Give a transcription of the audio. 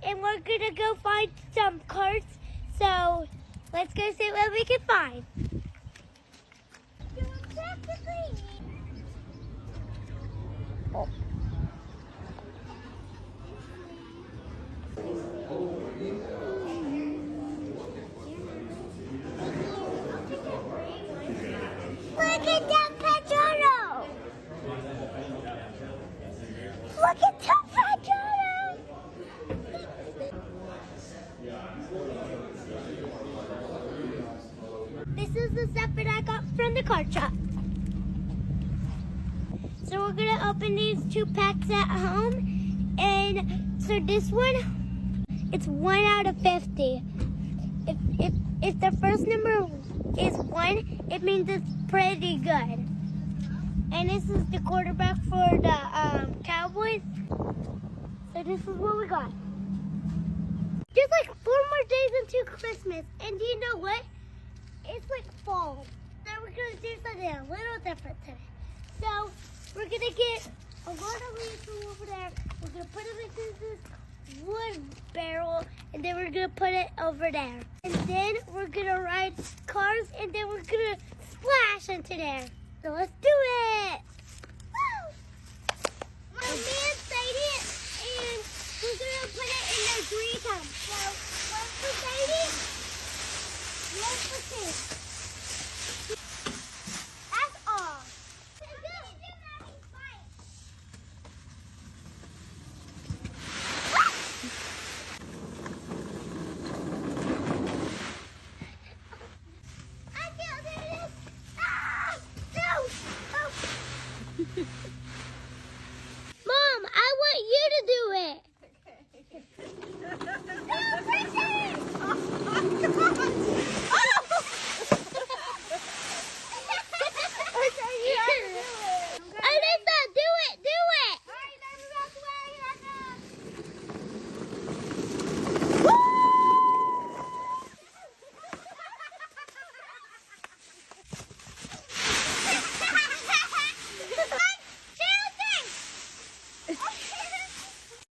and we're gonna go find some carts. So let's go see what we can find. Look at that Pajero! Look at that Pajero! This is the stuff that I got from the card shop. So we're gonna open these 2 packs at home. And so this one, it's 1 out of 50. If the first number is 1, it means it's pretty good. And this is the quarterback for the Cowboys. So this is what we got. Just like 4 more days until Christmas. And do you know what? It's like fall. So we're going to do something a little different today. So we're going to get a lot of leaves from over there. We're going to put them into this wood barrel, and then we're going to put it over there. And then we're going to ride cars, and then we're going to splash into there. So let's do it!